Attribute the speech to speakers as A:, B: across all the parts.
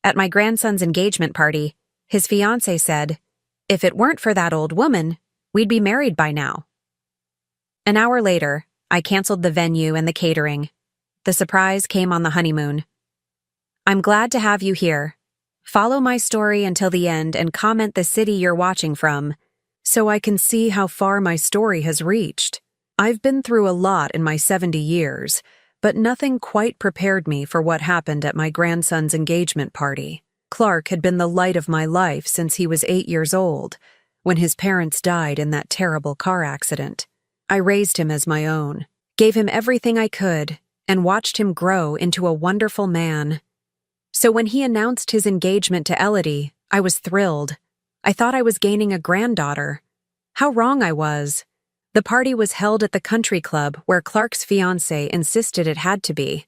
A: At my grandson's engagement party, his fiancée said, "If it weren't for that old woman, we'd be married by now." An hour later, I canceled the venue and the catering. The surprise came on the honeymoon. I'm glad to have you here. Follow my story until the end and comment the city you're watching from, so I can see how far my story has reached. I've been through a lot in my 70 years, but nothing quite prepared me for what happened at my grandson's engagement party. Clark had been the light of my life since he was 8 years old, when his parents died in that terrible car accident. I raised him as my own, gave him everything I could, and watched him grow into a wonderful man. So when he announced his engagement to Elodie, I was thrilled. I thought I was gaining a granddaughter. How wrong I was. The party was held at the country club where Clark's fiancée insisted it had to be.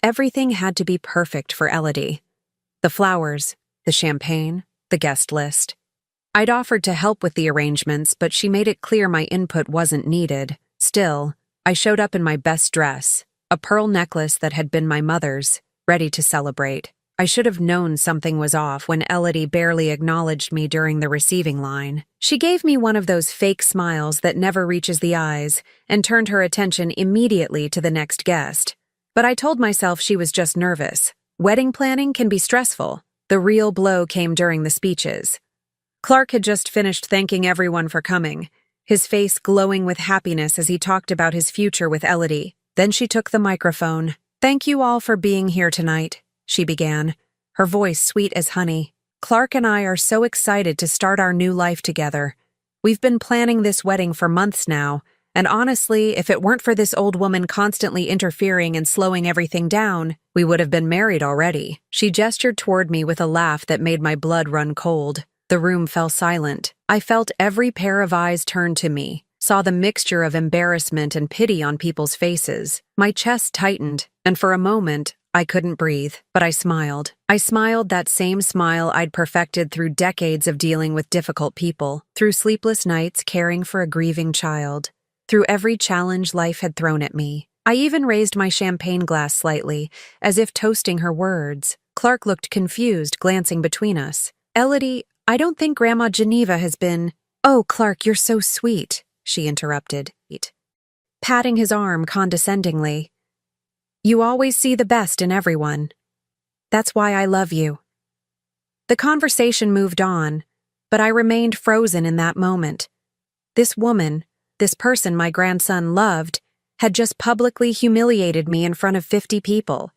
A: Everything had to be perfect for Elodie. The flowers, the champagne, the guest list. I'd offered to help with the arrangements, but she made it clear my input wasn't needed. Still, I showed up in my best dress, a pearl necklace that had been my mother's, ready to celebrate. I should have known something was off when Elodie barely acknowledged me during the receiving line. She gave me one of those fake smiles that never reaches the eyes and turned her attention immediately to the next guest. But I told myself she was just nervous. Wedding planning can be stressful. The real blow came during the speeches. Clark had just finished thanking everyone for coming, his face glowing with happiness as he talked about his future with Elodie. Then she took the microphone. "Thank you all for being here tonight," she began, her voice sweet as honey. "Clark and I are so excited to start our new life together. We've been planning this wedding for months now, and honestly, if it weren't for this old woman constantly interfering and slowing everything down, we would have been married already." She gestured toward me with a laugh that made my blood run cold. The room fell silent. I felt every pair of eyes turn to me, saw the mixture of embarrassment and pity on people's faces. My chest tightened, and for a moment, I couldn't breathe, but I smiled. I smiled that same smile I'd perfected through decades of dealing with difficult people, through sleepless nights caring for a grieving child, through every challenge life had thrown at me. I even raised my champagne glass slightly, as if toasting her words. Clark looked confused, glancing between us. "Elodie, I don't think Grandma Geneva has been—" "Oh, Clark, you're so sweet," she interrupted, patting his arm condescendingly. "You always see the best in everyone. That's why I love you." The conversation moved on, but I remained frozen in that moment. This woman, this person my grandson loved, had just publicly humiliated me in front of 50 people.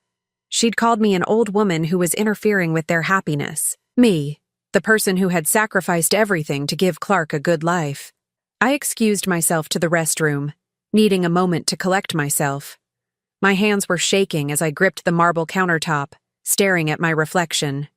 A: She'd called me an old woman who was interfering with their happiness. Me, the person who had sacrificed everything to give Clark a good life. I excused myself to the restroom, needing a moment to collect myself. My hands were shaking as I gripped the marble countertop, staring at my reflection.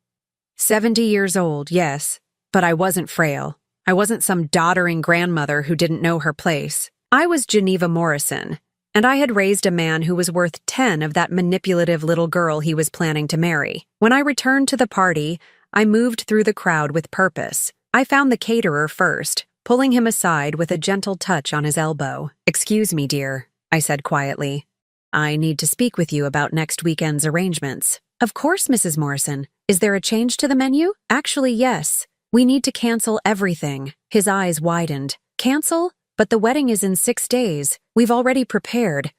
A: 70 years old, yes, but I wasn't frail. I wasn't some doddering grandmother who didn't know her place. I was Geneva Morrison, and I had raised a man who was worth 10 of that manipulative little girl he was planning to marry. When I returned to the party, I moved through the crowd with purpose. I found the caterer first, pulling him aside with a gentle touch on his elbow. "Excuse me, dear," I said quietly. "I need to speak with you about next weekend's arrangements." "Of course, Mrs. Morrison. Is there a change to the menu?" "Actually, yes. We need to cancel everything." His eyes widened. "Cancel? But the wedding is in 6 days. We've already prepared."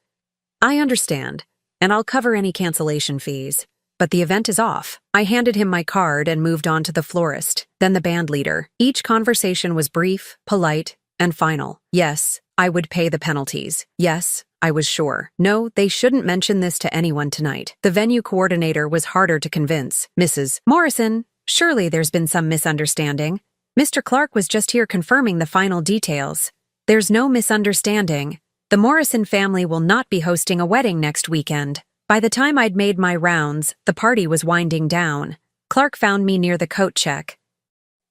A: "I understand, and I'll cover any cancellation fees. But the event is off." I handed him my card and moved on to the florist, then the band leader. Each conversation was brief, polite, and final. Yes, I would pay the penalties. Yes, I was sure. No, they shouldn't mention this to anyone tonight. The venue coordinator was harder to convince. "Mrs. Morrison, surely there's been some misunderstanding. Mr. Clark was just here confirming the final details." "There's no misunderstanding. The Morrison family will not be hosting a wedding next weekend." By the time I'd made my rounds, the party was winding down. Clark found me near the coat check,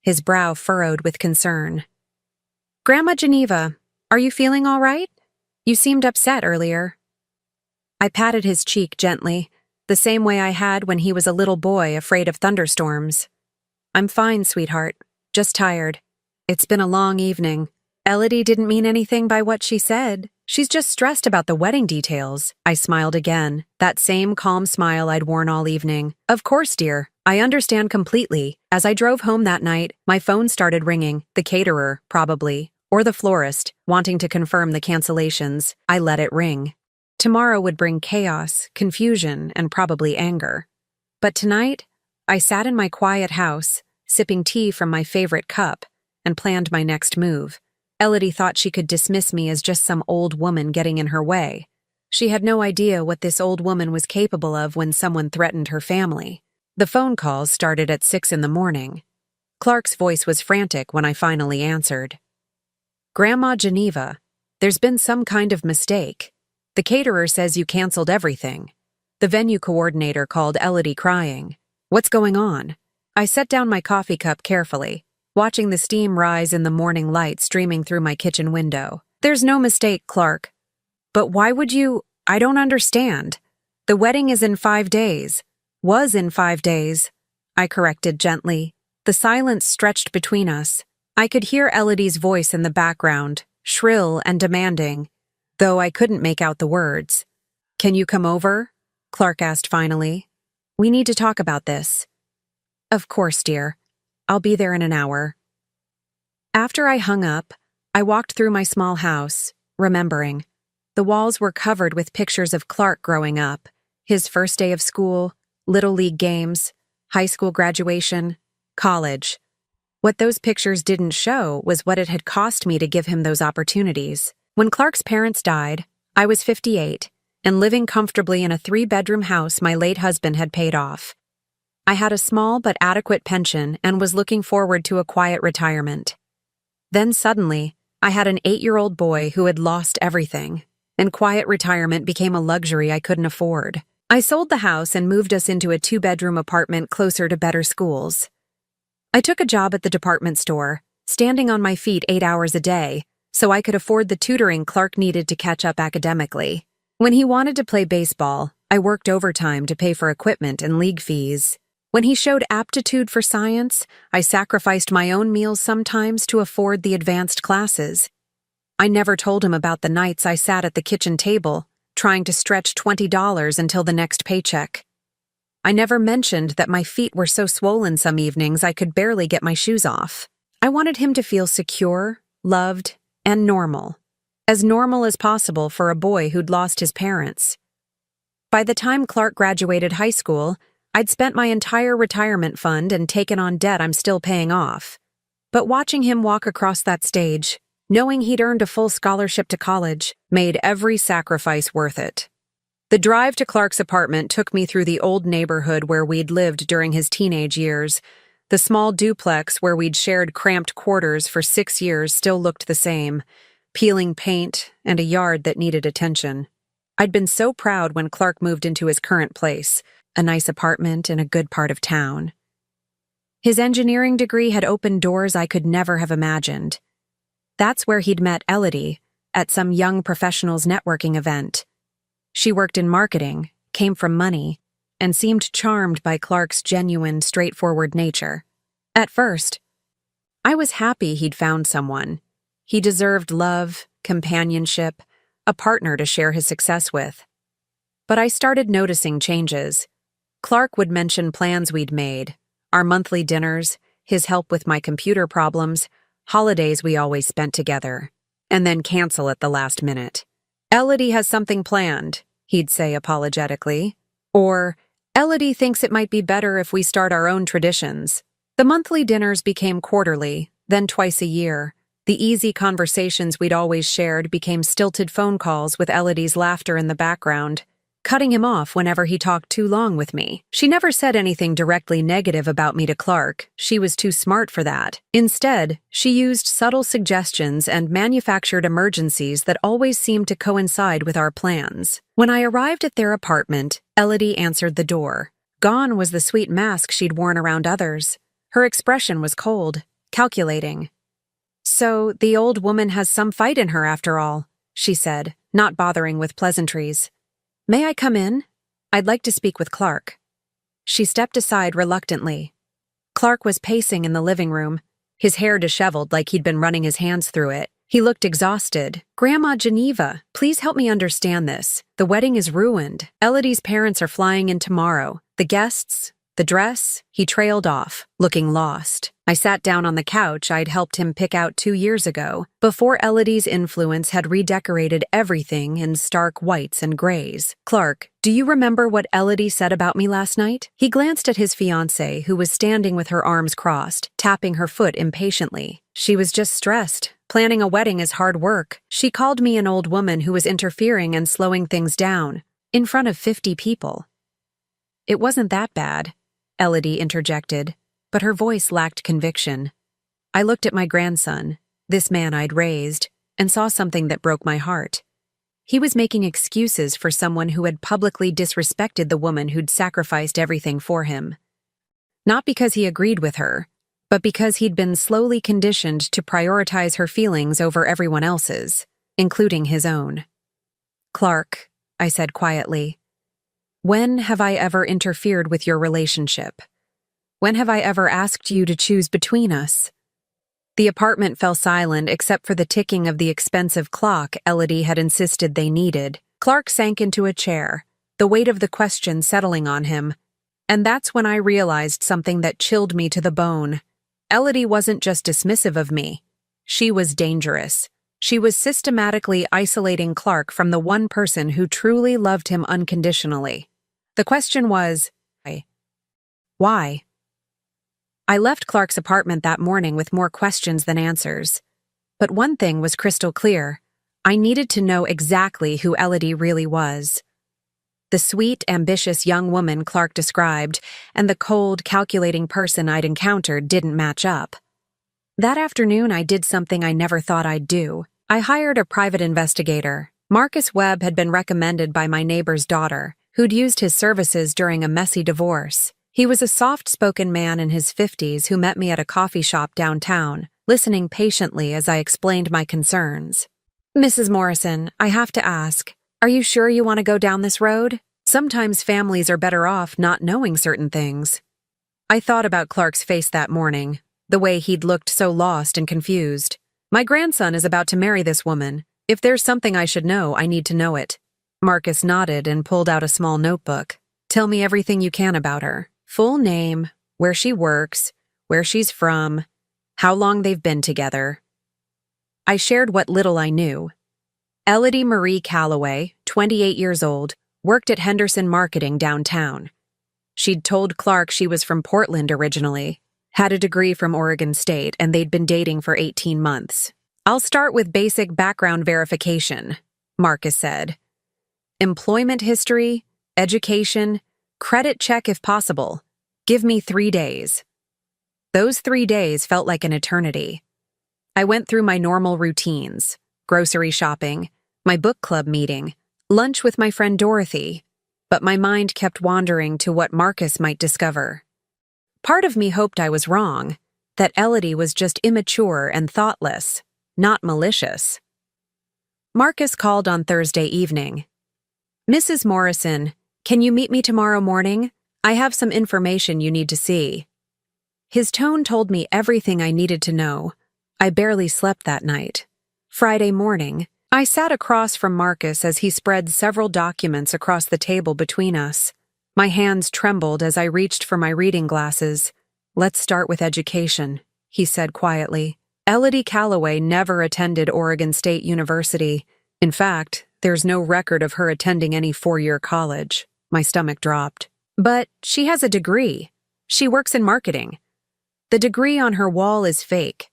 A: his brow furrowed with concern. "Grandma Geneva, are you feeling all right? You seemed upset earlier." I patted his cheek gently, the same way I had when he was a little boy afraid of thunderstorms. "I'm fine, sweetheart. Just tired. It's been a long evening." Elodie didn't mean anything by what she said. She's just stressed about the wedding details. I smiled again, that same calm smile I'd worn all evening. Of course, dear. I understand completely. As I drove home that night, my phone started ringing. The caterer, probably, or the florist, wanting to confirm the cancellations. I let it ring. Tomorrow would bring chaos, confusion, and probably anger. But tonight, I sat in my quiet house, sipping tea from my favorite cup, and planned my next move. Elodie thought she could dismiss me as just some old woman getting in her way. She had no idea what this old woman was capable of when someone threatened her family. The phone calls started at 6 in the morning. Clark's voice was frantic when I finally answered. Grandma Geneva, there's been some kind of mistake. The caterer says you canceled everything. The venue coordinator called Elodie crying. What's going on? I set down my coffee cup carefully, watching the steam rise in the morning light streaming through my kitchen window. There's no mistake, Clark. But why would you? I don't understand. The wedding is in 5 days. Was in 5 days. I corrected gently. The silence stretched between us. I could hear Elodie's voice in the background, shrill and demanding, though I couldn't make out the words. Can you come over? Clark asked finally. We need to talk about this. Of course, dear. I'll be there in an hour. After I hung up, I walked through my small house, remembering. The walls were covered with pictures of Clark growing up, his first day of school, little league games, high school graduation, college. What those pictures didn't show was what it had cost me to give him those opportunities. When Clark's parents died, I was 58 and living comfortably in a 3-bedroom house my late husband had paid off. I had a small but adequate pension and was looking forward to a quiet retirement. Then suddenly, I had an 8-year-old boy who had lost everything, and quiet retirement became a luxury I couldn't afford. I sold the house and moved us into a 2-bedroom apartment closer to better schools. I took a job at the department store, standing on my feet 8 hours a day, so I could afford the tutoring Clark needed to catch up academically. When he wanted to play baseball, I worked overtime to pay for equipment and league fees. When he showed aptitude for science, I sacrificed my own meals sometimes to afford the advanced classes. I never told him about the nights I sat at the kitchen table, trying to stretch $20 until the next paycheck. I never mentioned that my feet were so swollen some evenings I could barely get my shoes off. I wanted him to feel secure, loved, and normal. As normal as possible for a boy who'd lost his parents. By the time Clark graduated high school, I'd spent my entire retirement fund and taken on debt I'm still paying off. But watching him walk across that stage, knowing he'd earned a full scholarship to college, made every sacrifice worth it. The drive to Clark's apartment took me through the old neighborhood where we'd lived during his teenage years. The small duplex where we'd shared cramped quarters for 6 years still looked the same, peeling paint and a yard that needed attention. I'd been so proud when Clark moved into his current place, a nice apartment in a good part of town. His engineering degree had opened doors I could never have imagined. That's where he'd met Elodie, at some young professionals networking event. She worked in marketing, came from money, and seemed charmed by Clark's genuine, straightforward nature. At first, I was happy he'd found someone. He deserved love, companionship, a partner to share his success with. But I started noticing changes. Clark would mention plans we'd made, our monthly dinners, his help with my computer problems, holidays we always spent together, and then cancel at the last minute. Elodie has something planned, he'd say apologetically. Or, Elodie thinks it might be better if we start our own traditions. The monthly dinners became quarterly, then twice a year. The easy conversations we'd always shared became stilted phone calls with Elodie's laughter in the background, cutting him off whenever he talked too long with me. She never said anything directly negative about me to Clark. She was too smart for that. Instead, she used subtle suggestions and manufactured emergencies that always seemed to coincide with our plans. When I arrived at their apartment, Elodie answered the door. Gone was the sweet mask she'd worn around others. Her expression was cold, calculating. So, the old woman has some fight in her after all, she said, not bothering with pleasantries. May I come in? I'd like to speak with Clark. She stepped aside reluctantly. Clark was pacing in the living room, his hair disheveled like he'd been running his hands through it. He looked exhausted. Grandma Geneva, please help me understand this. The wedding is ruined. Elodie's parents are flying in tomorrow. The guests, the dress, he trailed off, looking lost. I sat down on the couch I'd helped him pick out 2 years ago, before Elodie's influence had redecorated everything in stark whites and grays. Clark, do you remember what Elodie said about me last night? He glanced at his fiancée, who was standing with her arms crossed, tapping her foot impatiently. She was just stressed. Planning a wedding is hard work. She called me an old woman who was interfering and slowing things down, in front of 50 people. It wasn't that bad, Elodie interjected, but her voice lacked conviction. I looked at my grandson, this man I'd raised, and saw something that broke my heart. He was making excuses for someone who had publicly disrespected the woman who'd sacrificed everything for him. Not because he agreed with her, but because he'd been slowly conditioned to prioritize her feelings over everyone else's, including his own. Clark, I said quietly, when have I ever interfered with your relationship? When have I ever asked you to choose between us? The apartment fell silent except for the ticking of the expensive clock Elodie had insisted they needed. Clark sank into a chair, the weight of the question settling on him, and that's when I realized something that chilled me to the bone. Elodie wasn't just dismissive of me. She was dangerous. She was systematically isolating Clark from the one person who truly loved him unconditionally. The question was, why? I left Clark's apartment that morning with more questions than answers. But one thing was crystal clear. I needed to know exactly who Elodie really was. The sweet, ambitious young woman Clark described and the cold, calculating person I'd encountered didn't match up. That afternoon, I did something I never thought I'd do. I hired a private investigator. Marcus Webb had been recommended by my neighbor's daughter, who'd used his services during a messy divorce. He was a soft-spoken man in his 50s who met me at a coffee shop downtown, listening patiently as I explained my concerns. Mrs. Morrison, I have to ask, are you sure you want to go down this road? Sometimes families are better off not knowing certain things. I thought about Clark's face that morning, the way he'd looked so lost and confused. My grandson is about to marry this woman. If there's something I should know, I need to know it. Marcus nodded and pulled out a small notebook. Tell me everything you can about her. Full name, where she works, where she's from, how long they've been together. I shared what little I knew. Elodie Marie Calloway, 28 years old, worked at Henderson Marketing downtown. She'd told Clark she was from Portland originally, had a degree from Oregon State, and they'd been dating for 18 months. I'll start with basic background verification, Marcus said. Employment history, education, credit check if possible. Give me 3 days. Those 3 days felt like an eternity. I went through my normal routines, grocery shopping, my book club meeting, lunch with my friend Dorothy, but my mind kept wandering to what Marcus might discover. Part of me hoped I was wrong, that Elodie was just immature and thoughtless, not malicious. Marcus called on Thursday evening. Mrs. Morrison, can you meet me tomorrow morning? I have some information you need to see. His tone told me everything I needed to know. I barely slept that night. Friday morning, I sat across from Marcus as he spread several documents across the table between us. My hands trembled as I reached for my reading glasses. Let's start with education, he said quietly. Elodie Calloway never attended Oregon State University. In fact, there's no record of her attending any 4-year college. My stomach dropped. But she has a degree. She works in marketing. The degree on her wall is fake.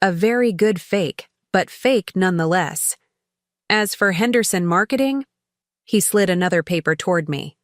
A: A very good fake, but fake nonetheless. As for Henderson Marketing, he slid another paper toward me.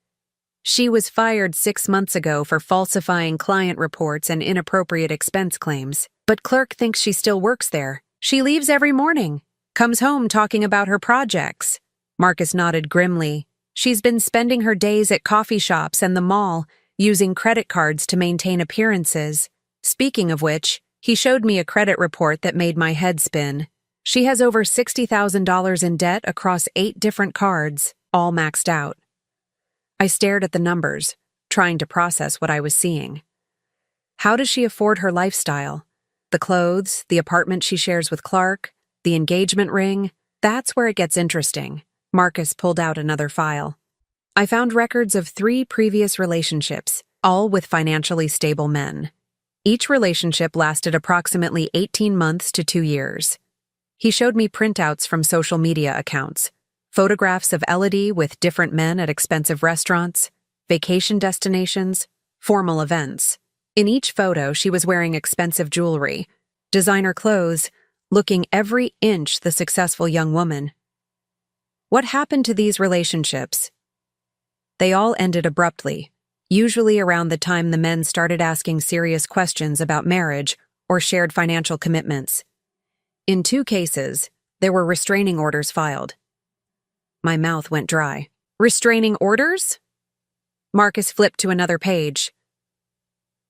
A: She was fired 6 months ago for falsifying client reports and inappropriate expense claims. But Clark thinks she still works there. She leaves every morning, comes home talking about her projects. Marcus nodded grimly. She's been spending her days at coffee shops and the mall, using credit cards to maintain appearances. Speaking of which, he showed me a credit report that made my head spin. She has over $60,000 in debt across 8 different cards, all maxed out. I stared at the numbers, trying to process what I was seeing. How does she afford her lifestyle? The clothes, the apartment she shares with Clark, the engagement ring. That's where it gets interesting. Marcus pulled out another file. I found records of 3 previous relationships, all with financially stable men. Each relationship lasted approximately 18 months to 2 years. He showed me printouts from social media accounts, photographs of Elodie with different men at expensive restaurants, vacation destinations, formal events. In each photo, she was wearing expensive jewelry, designer clothes, looking every inch the successful young woman. What happened to these relationships? They all ended abruptly, usually around the time the men started asking serious questions about marriage or shared financial commitments. In 2 cases, there were restraining orders filed. My mouth went dry. Restraining orders? Marcus flipped to another page.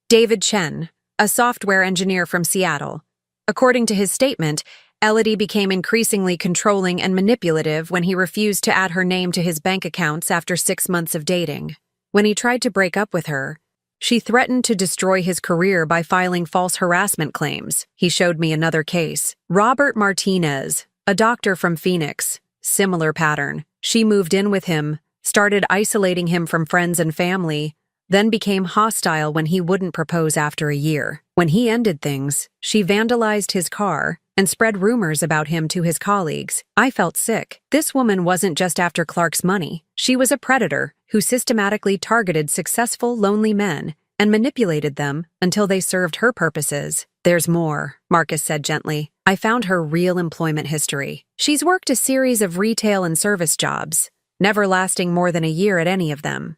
A: David Chen, a software engineer from Seattle. According to his statement, Elodie became increasingly controlling and manipulative when he refused to add her name to his bank accounts after 6 months of dating. When he tried to break up with her, she threatened to destroy his career by filing false harassment claims. He showed me another case. Robert Martinez, a doctor from Phoenix. Similar pattern. She moved in with him, started isolating him from friends and family, then became hostile when he wouldn't propose after a year. When he ended things, she vandalized his car and spread rumors about him to his colleagues. I felt sick. This woman wasn't just after Clark's money. She was a predator who systematically targeted successful, lonely men and manipulated them until they served her purposes. There's more, Marcus said gently. I found her real employment history. She's worked a series of retail and service jobs, never lasting more than a year at any of them.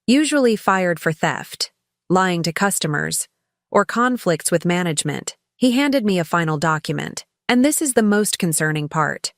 A: Usually fired for theft, lying to customers, or conflicts with management. He handed me a final document, and this is the most concerning part.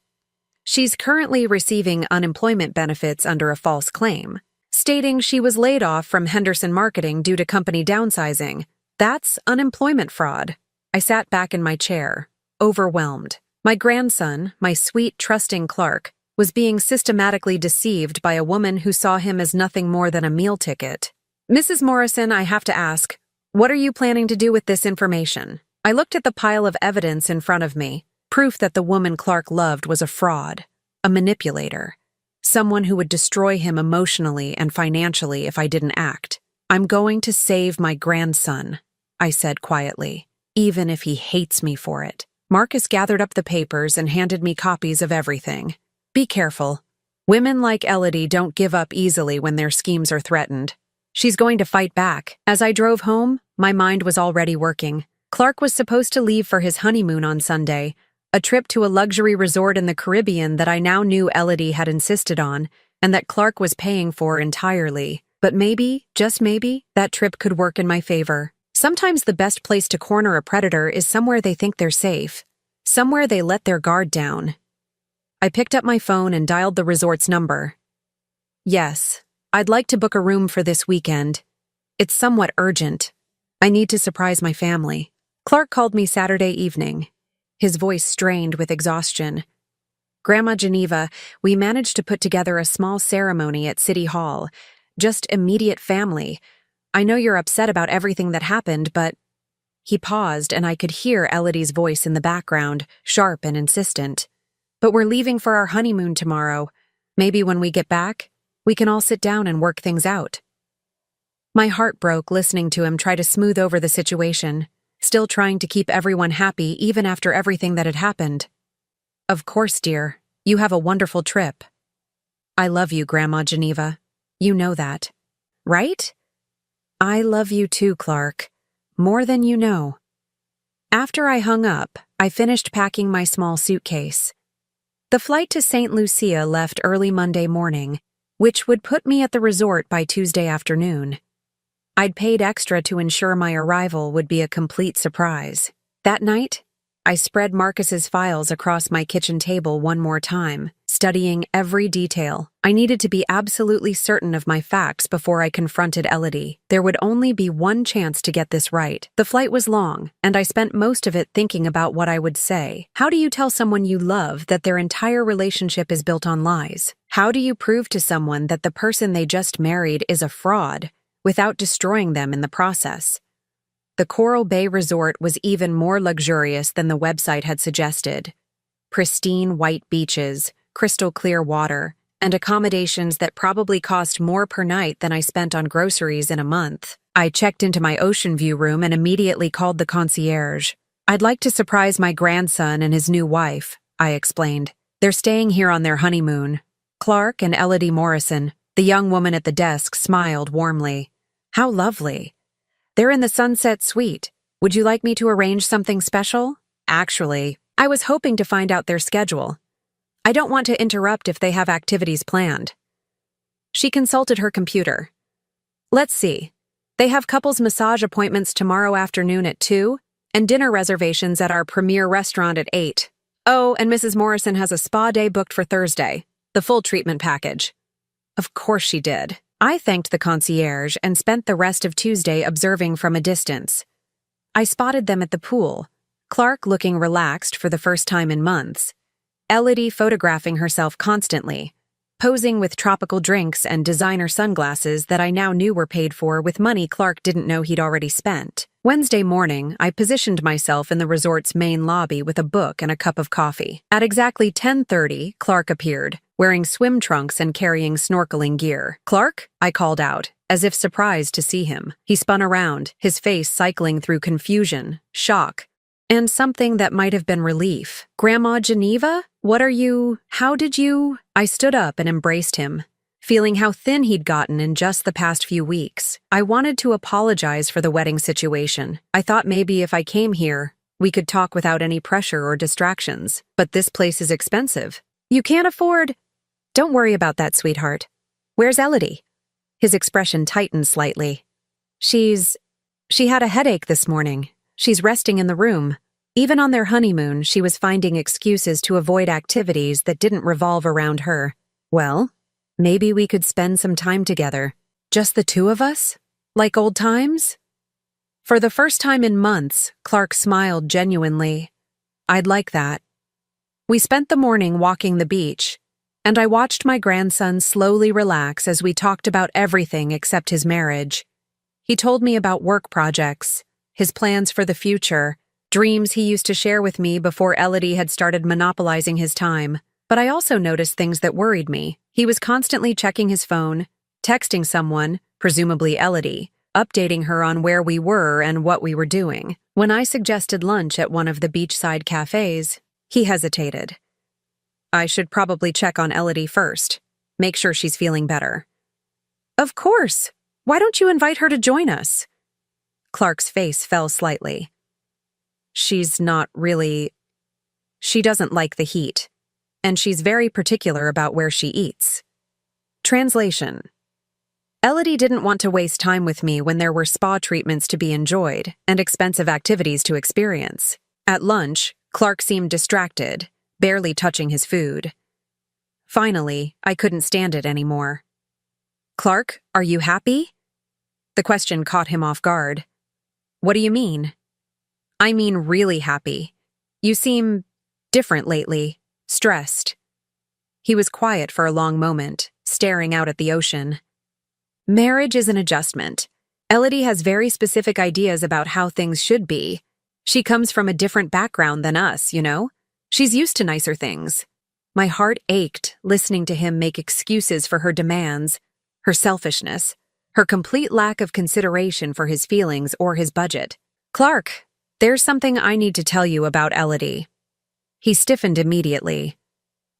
A: She's currently receiving unemployment benefits under a false claim, stating she was laid off from Henderson Marketing due to company downsizing. That's unemployment fraud. I sat back in my chair, overwhelmed. My grandson, my sweet, trusting Clark, was being systematically deceived by a woman who saw him as nothing more than a meal ticket. Mrs. Morrison, I have to ask, what are you planning to do with this information? I looked at the pile of evidence in front of me, proof that the woman Clark loved was a fraud, a manipulator, someone who would destroy him emotionally and financially if I didn't act. I'm going to save my grandson, I said quietly, even if he hates me for it. Marcus gathered up the papers and handed me copies of everything. Be careful. Women like Elodie don't give up easily when their schemes are threatened. She's going to fight back. As I drove home, my mind was already working. Clark was supposed to leave for his honeymoon on Sunday, a trip to a luxury resort in the Caribbean that I now knew Elodie had insisted on, and that Clark was paying for entirely. But maybe, just maybe, that trip could work in my favor. Sometimes the best place to corner a predator is somewhere they think they're safe, somewhere they let their guard down. I picked up my phone and dialed the resort's number. Yes, I'd like to book a room for this weekend. It's somewhat urgent. I need to surprise my family. Clark called me Saturday evening, his voice strained with exhaustion. Grandma Geneva, we managed to put together a small ceremony at City Hall. Just immediate family. I know you're upset about everything that happened, but... He paused, and I could hear Elodie's voice in the background, sharp and insistent. But we're leaving for our honeymoon tomorrow. Maybe when we get back, we can all sit down and work things out. My heart broke listening to him try to smooth over the situation, still trying to keep everyone happy even after everything that had happened. Of course, dear. You have a wonderful trip. I love you, Grandma Geneva. You know that. Right? I love you too, Clark. More than you know. After I hung up, I finished packing my small suitcase. The flight to St. Lucia left early Monday morning, which would put me at the resort by Tuesday afternoon. I'd paid extra to ensure my arrival would be a complete surprise. That night, I spread Marcus's files across my kitchen table one more time, studying every detail. I needed to be absolutely certain of my facts before I confronted Elodie. There would only be one chance to get this right. The flight was long, and I spent most of it thinking about what I would say. How do you tell someone you love that their entire relationship is built on lies? How do you prove to someone that the person they just married is a fraud without destroying them in the process? The Coral Bay Resort was even more luxurious than the website had suggested. pristine white beaches, crystal clear water, and accommodations that probably cost more per night than I spent on groceries in a month. I checked into my ocean view room and immediately called the concierge. "I'd like to surprise my grandson and his new wife," I explained. "They're staying here on their honeymoon." Clark and Elodie Morrison, the young woman at the desk, smiled warmly. "How lovely. They're in the Sunset Suite. Would you like me to arrange something special?" "Actually, I was hoping to find out their schedule. I don't want to interrupt if they have activities planned." She consulted her computer. "Let's see. They have couples massage appointments tomorrow afternoon at 2, and dinner reservations at our premier restaurant at 8. Oh, and Mrs. Morrison has a spa day booked for Thursday, the full treatment package." Of course she did. I thanked the concierge and spent the rest of Tuesday observing from a distance. I spotted them at the pool, Clark looking relaxed for the first time in months, Elodie photographing herself constantly, posing with tropical drinks and designer sunglasses that I now knew were paid for with money Clark didn't know he'd already spent. Wednesday morning, I positioned myself in the resort's main lobby with a book and a cup of coffee. At exactly 10:30, Clark appeared, wearing swim trunks and carrying snorkeling gear. "Clark?" I called out, as if surprised to see him. He spun around, his face cycling through confusion, shock, and something that might have been relief. "Grandma Geneva? How did you?" I stood up and embraced him, feeling how thin he'd gotten in just the past few weeks. I wanted to apologize for the wedding situation. I thought maybe if I came here, we could talk without any pressure or distractions. But this place is expensive. "You can't afford—" "Don't worry about that, sweetheart. Where's Elodie?" His expression tightened slightly. She had a headache this morning. She's resting in the room." Even on their honeymoon, she was finding excuses to avoid activities that didn't revolve around her. "Well, maybe we could spend some time together. Just the two of us? Like old times?" For the first time in months, Clark smiled genuinely. "I'd like that." We spent the morning walking the beach, and I watched my grandson slowly relax as we talked about everything except his marriage. He told me about work projects, his plans for the future, dreams he used to share with me before Elodie had started monopolizing his time. But I also noticed things that worried me. He was constantly checking his phone, texting someone, presumably Elodie, updating her on where we were and what we were doing. When I suggested lunch at one of the beachside cafes, he hesitated. "I should probably check on Elodie first, make sure she's feeling better." "Of course! Why don't you invite her to join us?" Clark's face fell slightly. "She's not really... She doesn't like the heat, and she's very particular about where she eats." Translation: Elodie didn't want to waste time with me when there were spa treatments to be enjoyed and expensive activities to experience. At lunch, Clark seemed distracted, barely touching his food. Finally, I couldn't stand it anymore. "Clark, are you happy?" The question caught him off guard. "What do you mean?" "I mean really happy. You seem different lately, stressed." He was quiet for a long moment, staring out at the ocean. "Marriage is an adjustment. Elodie has very specific ideas about how things should be. She comes from a different background than us, you know? She's used to nicer things." My heart ached listening to him make excuses for her demands, her selfishness, her complete lack of consideration for his feelings or his budget. "Clark, there's something I need to tell you about Elodie." He stiffened immediately.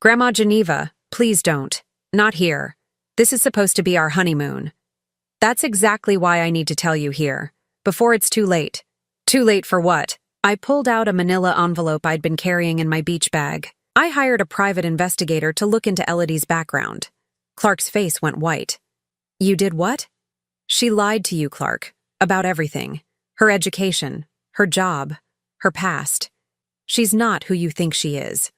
A: "Grandma Geneva, please don't. Not here. This is supposed to be our honeymoon." "That's exactly why I need to tell you here, before it's too late." "Too late for what?" I pulled out a manila envelope I'd been carrying in my beach bag. I hired a private investigator to look into Elodie's background. Clark's face went white. "You did what?" "She lied to you, Clark, about everything. Her education, her job, her past. She's not who you think she is."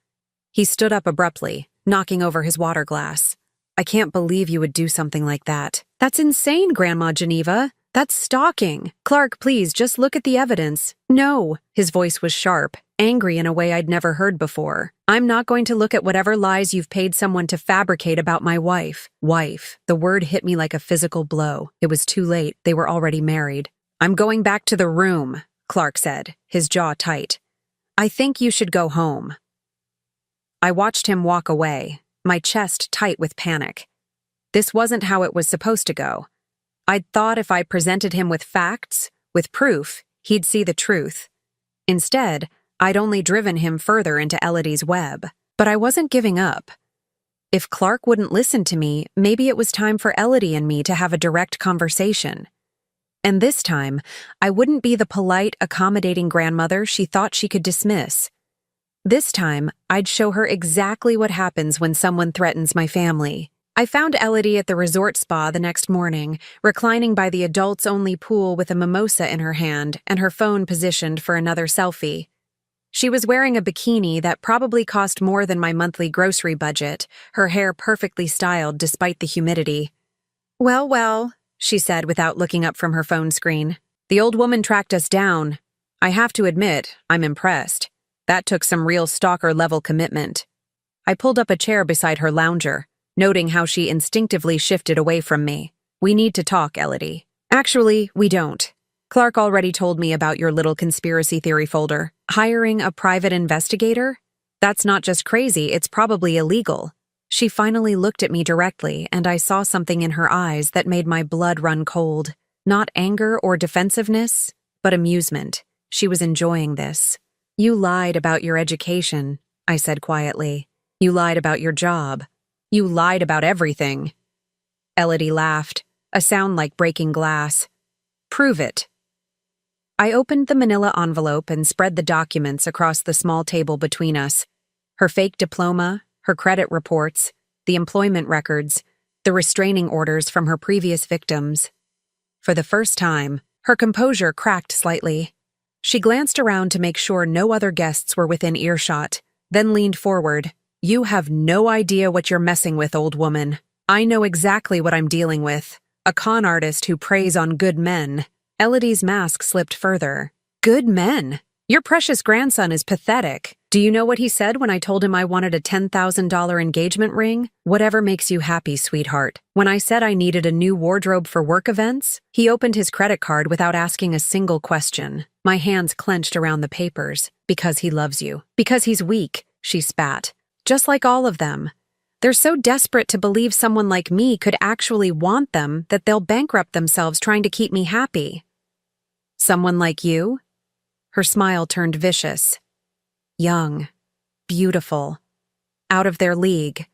A: He stood up abruptly, knocking over his water glass. "I can't believe you would do something like that." "That's insane, Grandma Geneva. That's stalking. Clark, please, just look at the evidence." "No." His voice was sharp, angry in a way I'd never heard before. "I'm not going to look at whatever lies you've paid someone to fabricate about my wife." Wife. The word hit me like a physical blow. It was too late. They were already married. "I'm going back to the room," Clark said, his jaw tight. "I think you should go home." I watched him walk away, my chest tight with panic. This wasn't how it was supposed to go. I'd thought if I presented him with facts, with proof, he'd see the truth. Instead, I'd only driven him further into Elodie's web. But I wasn't giving up. If Clark wouldn't listen to me, maybe it was time for Elodie and me to have a direct conversation. And this time, I wouldn't be the polite, accommodating grandmother she thought she could dismiss. This time, I'd show her exactly what happens when someone threatens my family. I found Elodie at the resort spa the next morning, reclining by the adults-only pool with a mimosa in her hand and her phone positioned for another selfie. She was wearing a bikini that probably cost more than my monthly grocery budget, her hair perfectly styled despite the humidity. Well, she said without looking up from her phone screen. The old woman tracked us down. I have to admit, I'm impressed. That took some real stalker-level commitment. I pulled up a chair beside her lounger, noting how she instinctively shifted away from me. We need to talk, Elodie. Actually, we don't. Clark already told me about your little conspiracy theory folder. Hiring a private investigator? That's not just crazy, it's probably illegal. She finally looked at me directly, and I saw something in her eyes that made my blood run cold. Not anger or defensiveness, but amusement. She was enjoying this. You lied about your education, I said quietly. You lied about your job. You lied about everything. Elodie laughed, a sound like breaking glass. Prove it. I opened the manila envelope and spread the documents across the small table between us. Her fake diploma, her credit reports, the employment records, the restraining orders from her previous victims. For the first time, her composure cracked slightly. She glanced around to make sure no other guests were within earshot, then leaned forward. You have no idea what you're messing with, old woman. I know exactly what I'm dealing with. A con artist who preys on good men. Elodie's mask slipped further. Good men? Your precious grandson is pathetic. Do you know what he said when I told him I wanted a $10,000 engagement ring? Whatever makes you happy, sweetheart. When I said I needed a new wardrobe for work events, he opened his credit card without asking a single question. My hands clenched around the papers. Because he loves you. Because he's weak, she spat. Just like all of them. They're so desperate to believe someone like me could actually want them that they'll bankrupt themselves trying to keep me happy. Someone like you? Her smile turned vicious. Young. Beautiful. Out of their league.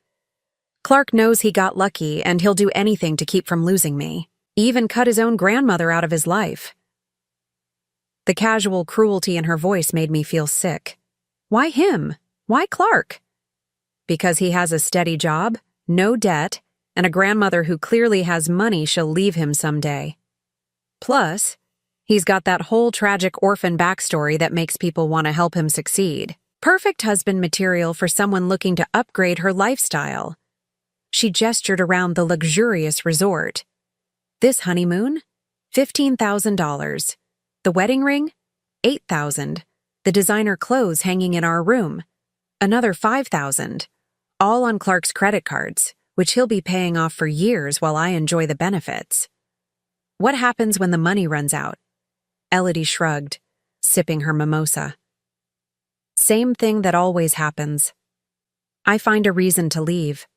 A: Clark knows he got lucky and he'll do anything to keep from losing me. Even cut his own grandmother out of his life. The casual cruelty in her voice made me feel sick. Why him? Why Clark? Because he has a steady job, no debt, and a grandmother who clearly has money she'll leave him someday. Plus, he's got that whole tragic orphan backstory that makes people want to help him succeed. Perfect husband material for someone looking to upgrade her lifestyle. She gestured around the luxurious resort. This honeymoon? $15,000. The wedding ring? $8,000. The designer clothes hanging in our room? Another $5,000. All on Clark's credit cards, which he'll be paying off for years while I enjoy the benefits. What happens when the money runs out? Elodie shrugged, sipping her mimosa. Same thing that always happens. I find a reason to leave.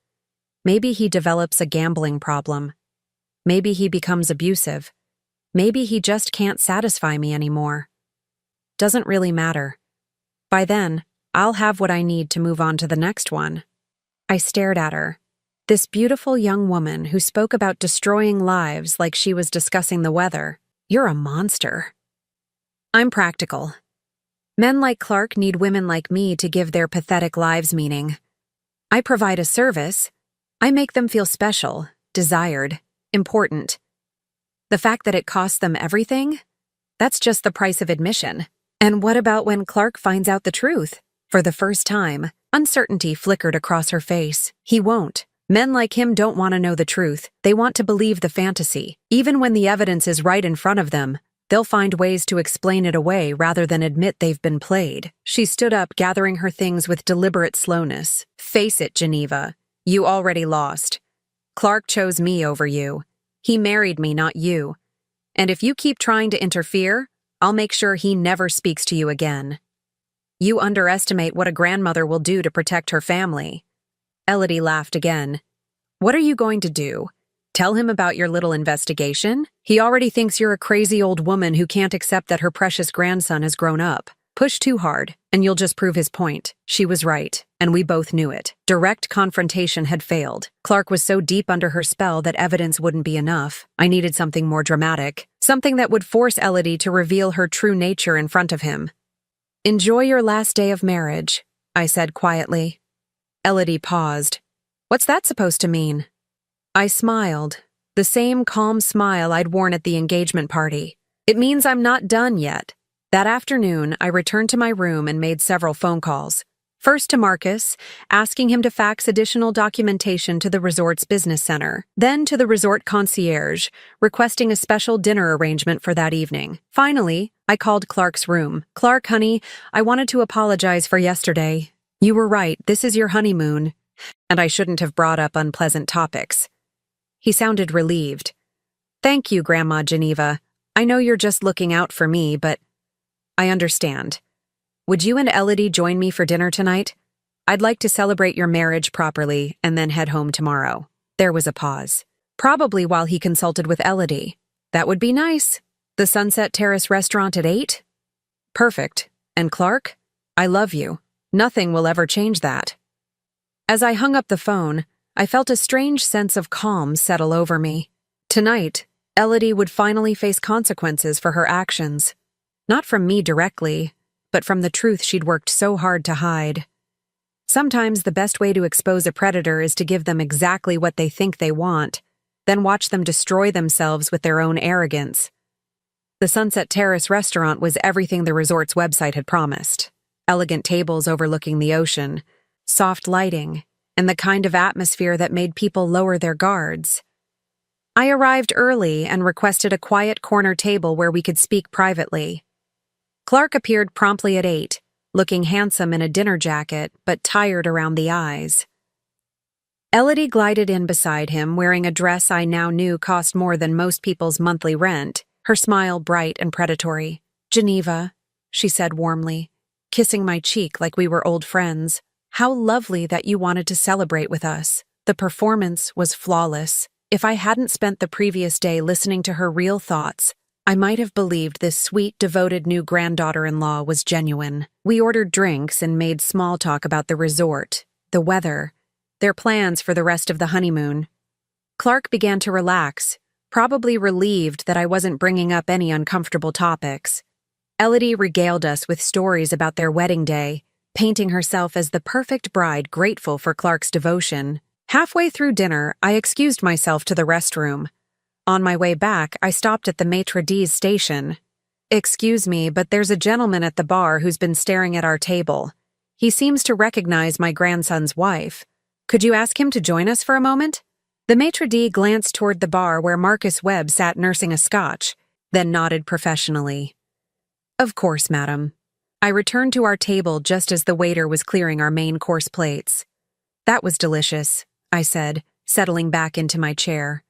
A: Maybe he develops a gambling problem. Maybe he becomes abusive. Maybe he just can't satisfy me anymore. Doesn't really matter. By then, I'll have what I need to move on to the next one. I stared at her. This beautiful young woman who spoke about destroying lives like she was discussing the weather. You're a monster. I'm practical. Men like Clark need women like me to give their pathetic lives meaning. I provide a service. I make them feel special, desired, important. The fact that it costs them everything? That's just the price of admission. And what about when Clark finds out the truth? For the first time, uncertainty flickered across her face. He won't. Men like him don't want to know the truth. They want to believe the fantasy. Even when the evidence is right in front of them, they'll find ways to explain it away rather than admit they've been played. She stood up, gathering her things with deliberate slowness. Face it, Geneva. You already lost. Clark chose me over you. He married me, not you. And if you keep trying to interfere, I'll make sure he never speaks to you again. You underestimate what a grandmother will do to protect her family. Elodie laughed again. What are you going to do? Tell him about your little investigation? He already thinks you're a crazy old woman who can't accept that her precious grandson has grown up. Push too hard, and you'll just prove his point. She was right, and we both knew it. Direct confrontation had failed. Clark was so deep under her spell that evidence wouldn't be enough. I needed something more dramatic, something that would force Elodie to reveal her true nature in front of him. Enjoy your last day of marriage, I said quietly. Elodie paused. What's that supposed to mean? I smiled, the same calm smile I'd worn at the engagement party. It means I'm not done yet. That afternoon, I returned to my room and made several phone calls. First to Marcus, asking him to fax additional documentation to the resort's business center. Then to the resort concierge, requesting a special dinner arrangement for that evening. Finally, I called Clark's room. Clark, honey, I wanted to apologize for yesterday. You were right, this is your honeymoon, and I shouldn't have brought up unpleasant topics. He sounded relieved. Thank you, Grandma Geneva. I know you're just looking out for me, but I understand. Would you and Elodie join me for dinner tonight? I'd like to celebrate your marriage properly and then head home tomorrow. There was a pause. Probably while he consulted with Elodie. That would be nice. The Sunset Terrace restaurant at 8? Perfect. And Clark? I love you. Nothing will ever change that. As I hung up the phone, I felt a strange sense of calm settle over me. Tonight, Elodie would finally face consequences for her actions. Not from me directly, but from the truth she'd worked so hard to hide. Sometimes the best way to expose a predator is to give them exactly what they think they want, then watch them destroy themselves with their own arrogance. The Sunset Terrace restaurant was everything the resort's website had promised. Elegant tables overlooking the ocean, soft lighting, and the kind of atmosphere that made people lower their guards. I arrived early and requested a quiet corner table where we could speak privately. Clark appeared promptly at 8, looking handsome in a dinner jacket, but tired around the eyes. Elodie glided in beside him, wearing a dress I now knew cost more than most people's monthly rent, her smile bright and predatory. Geneva, she said warmly, kissing my cheek like we were old friends. How lovely that you wanted to celebrate with us. The performance was flawless. If I hadn't spent the previous day listening to her real thoughts, I might have believed this sweet, devoted new granddaughter-in-law was genuine. We ordered drinks and made small talk about the resort, the weather, their plans for the rest of the honeymoon. Clark began to relax, probably relieved that I wasn't bringing up any uncomfortable topics. Elodie regaled us with stories about their wedding day, painting herself as the perfect bride grateful for Clark's devotion. Halfway through dinner, I excused myself to the restroom. On my way back, I stopped at the maitre d's station. Excuse me, but there's a gentleman at the bar who's been staring at our table. He seems to recognize my grandson's wife. Could you ask him to join us for a moment? The maitre d' glanced toward the bar where Marcus Webb sat nursing a scotch, then nodded professionally. Of course, madam. I returned to our table just as the waiter was clearing our main course plates. That was delicious, I said, settling back into my chair.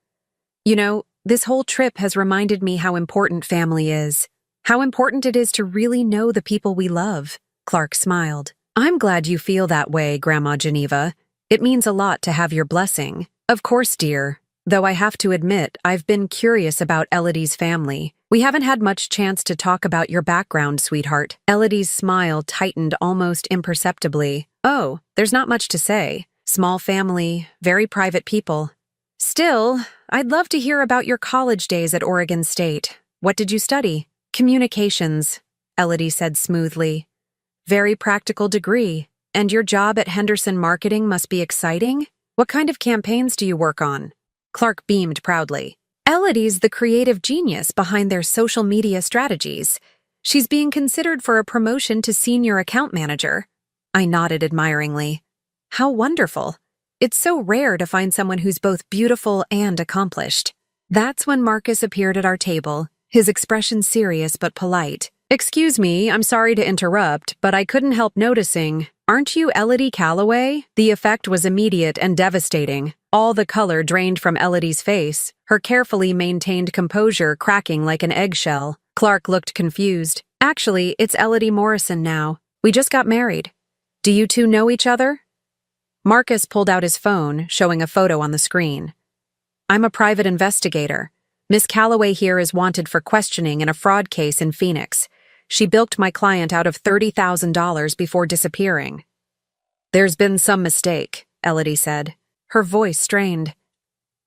A: You know, this whole trip has reminded me how important family is. How important it is to really know the people we love. Clark smiled. I'm glad you feel that way, Grandma Geneva. It means a lot to have your blessing. Of course, dear. Though I have to admit, I've been curious about Elodie's family. We haven't had much chance to talk about your background, sweetheart. Elodie's smile tightened almost imperceptibly. Oh, there's not much to say. Small family, very private people. Still, I'd love to hear about your college days at Oregon State. What did you study? Communications, Elodie said smoothly. Very practical degree. And your job at Henderson Marketing must be exciting? What kind of campaigns do you work on? Clark beamed proudly. Elodie's the creative genius behind their social media strategies. She's being considered for a promotion to senior account manager. I nodded admiringly. How wonderful. It's so rare to find someone who's both beautiful and accomplished. That's when Marcus appeared at our table, his expression serious but polite. Excuse me, I'm sorry to interrupt, but I couldn't help noticing. Aren't you Elodie Calloway? The effect was immediate and devastating. All the color drained from Elodie's face, her carefully maintained composure cracking like an eggshell. Clark looked confused. Actually, it's Elodie Morrison now. We just got married. Do you two know each other? Marcus pulled out his phone, showing a photo on the screen. I'm a private investigator. Miss Calloway here is wanted for questioning in a fraud case in Phoenix. She bilked my client out of $30,000 before disappearing. There's been some mistake, Elodie said. Her voice strained.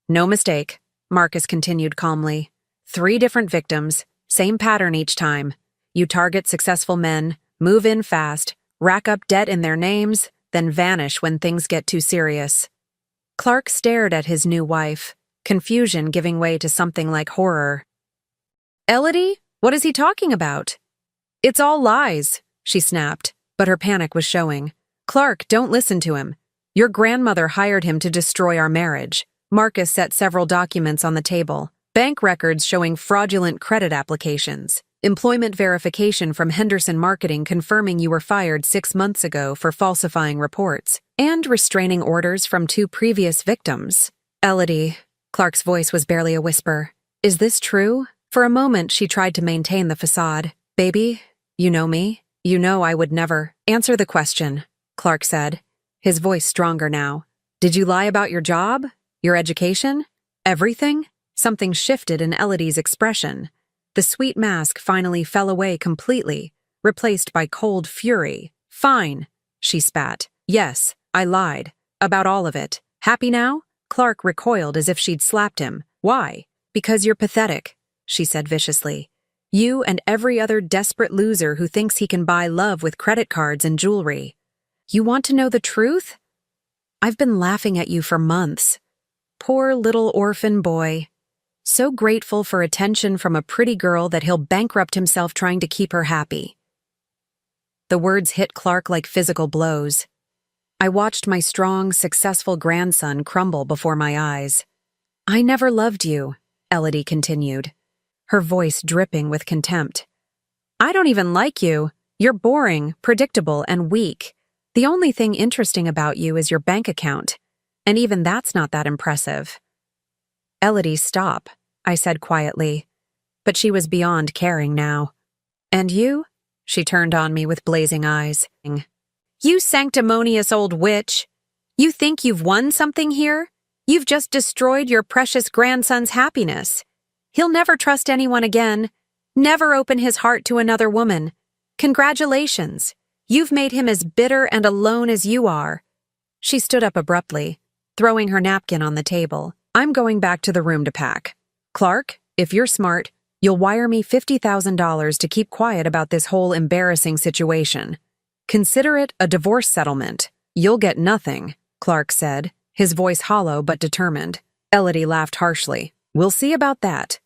A: No mistake, Marcus continued calmly. 3 different victims, same pattern each time. You target successful men, move in fast, rack up debt in their names, then vanish when things get too serious. Clark stared at his new wife, confusion giving way to something like horror. Elodie, what is he talking about? It's all lies, she snapped, but her panic was showing. Clark, don't listen to him. Your grandmother hired him to destroy our marriage. Marcus set several documents on the table. Bank records showing fraudulent credit applications. Employment verification from Henderson Marketing confirming you were fired 6 months ago for falsifying reports. And restraining orders from 2 previous victims. Elodie, Clark's voice was barely a whisper. Is this true? For a moment, she tried to maintain the facade. Baby, you know me. You know I would never. Answer the question, Clark said, his voice stronger now. Did you lie about your job? Your education? Everything? Something shifted in Elodie's expression. The sweet mask finally fell away completely, replaced by cold fury. Fine, she spat. Yes, I lied. About all of it. Happy now? Clark recoiled as if she'd slapped him. Why? Because you're pathetic, she said viciously. You and every other desperate loser who thinks he can buy love with credit cards and jewelry. You want to know the truth? I've been laughing at you for months. Poor little orphan boy. So grateful for attention from a pretty girl that he'll bankrupt himself trying to keep her happy. The words hit Clark like physical blows. I watched my strong, successful grandson crumble before my eyes. I never loved you, Elodie continued, her voice dripping with contempt. I don't even like you. You're boring, predictable, and weak. The only thing interesting about you is your bank account, and even that's not that impressive. Elodie, stop, I said quietly, but she was beyond caring now. And you? She turned on me with blazing eyes. You sanctimonious old witch! You think you've won something here? You've just destroyed your precious grandson's happiness. He'll never trust anyone again, never open his heart to another woman. Congratulations! You've made him as bitter and alone as you are. She stood up abruptly, throwing her napkin on the table. I'm going back to the room to pack. Clark, if you're smart, you'll wire me $50,000 to keep quiet about this whole embarrassing situation. Consider it a divorce settlement. You'll get nothing, Clark said, his voice hollow but determined. Elodie laughed harshly. We'll see about that.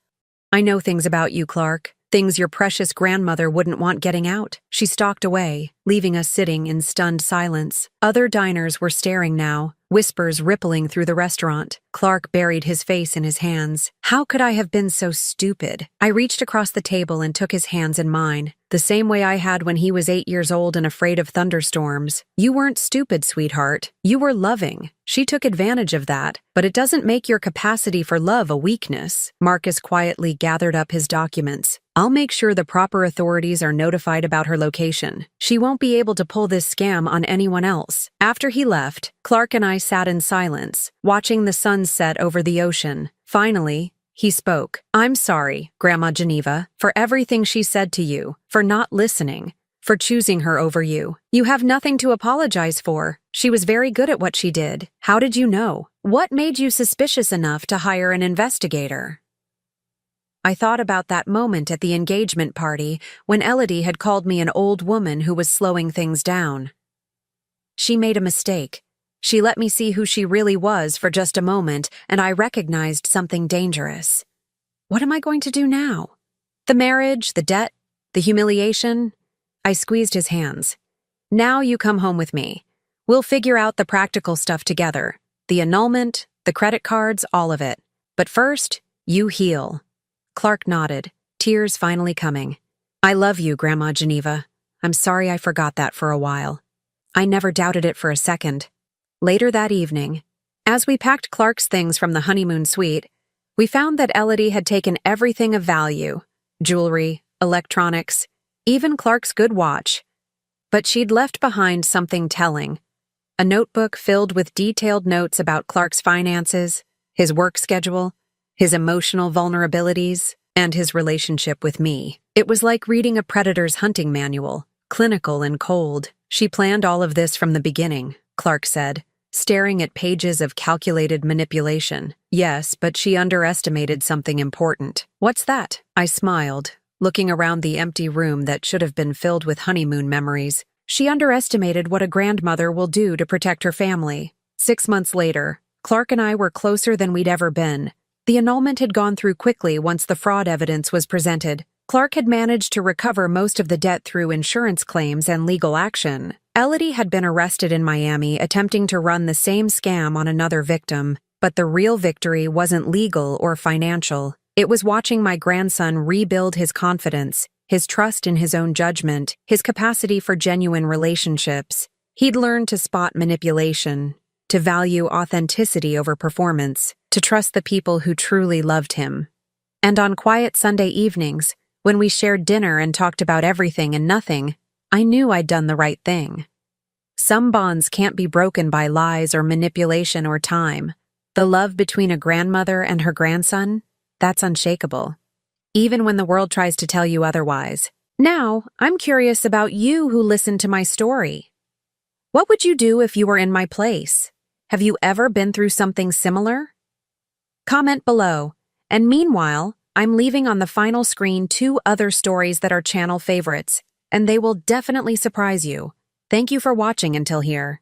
A: I know things about you, Clark. Things your precious grandmother wouldn't want getting out. She stalked away, leaving us sitting in stunned silence. Other diners were staring now, whispers rippling through the restaurant. Clark buried his face in his hands. How could I have been so stupid? I reached across the table and took his hands in mine, the same way I had when he was 8 years old and afraid of thunderstorms. You weren't stupid, sweetheart. You were loving. She took advantage of that, but it doesn't make your capacity for love a weakness. Marcus quietly gathered up his documents. I'll make sure the proper authorities are notified about her location. She won't be able to pull this scam on anyone else. After he left, Clark and I sat in silence, watching the sun set over the ocean. Finally, he spoke. I'm sorry, Grandma Geneva, for everything she said to you, for not listening, for choosing her over you. You have nothing to apologize for. She was very good at what she did. How did you know? What made you suspicious enough to hire an investigator? I thought about that moment at the engagement party when Elodie had called me an old woman who was slowing things down. She made a mistake. She let me see who she really was for just a moment, and I recognized something dangerous. What am I going to do now? The marriage, the debt, the humiliation? I squeezed his hands. Now you come home with me. We'll figure out the practical stuff together. The annulment, the credit cards, all of it. But first, you heal. Clark nodded, tears finally coming. I love you, Grandma Geneva. I'm sorry I forgot that for a while. I never doubted it for a second. Later that evening, as we packed Clark's things from the honeymoon suite, we found that Elodie had taken everything of value, jewelry, electronics, even Clark's good watch. But she'd left behind something telling. A notebook filled with detailed notes about Clark's finances, his work schedule, his emotional vulnerabilities, and his relationship with me. It was like reading a predator's hunting manual, clinical and cold. She planned all of this from the beginning, Clark said, staring at pages of calculated manipulation. Yes, but she underestimated something important. What's that? I smiled, looking around the empty room that should have been filled with honeymoon memories. She underestimated what a grandmother will do to protect her family. 6 months later, Clark and I were closer than we'd ever been. The annulment had gone through quickly once the fraud evidence was presented. Clark had managed to recover most of the debt through insurance claims and legal action. Elodie had been arrested in Miami attempting to run the same scam on another victim, but the real victory wasn't legal or financial. It was watching my grandson rebuild his confidence, his trust in his own judgment, his capacity for genuine relationships. He'd learned to spot manipulation, to value authenticity over performance, to trust the people who truly loved him. And on quiet Sunday evenings, when we shared dinner and talked about everything and nothing, I knew I'd done the right thing. Some bonds can't be broken by lies or manipulation or time. The love between a grandmother and her grandson, that's unshakable, even when the world tries to tell you otherwise. Now, I'm curious about you who listened to my story. What would you do if you were in my place? Have you ever been through something similar? Comment below. And meanwhile, I'm leaving on the final screen 2 other stories that are channel favorites, and they will definitely surprise you. Thank you for watching until here.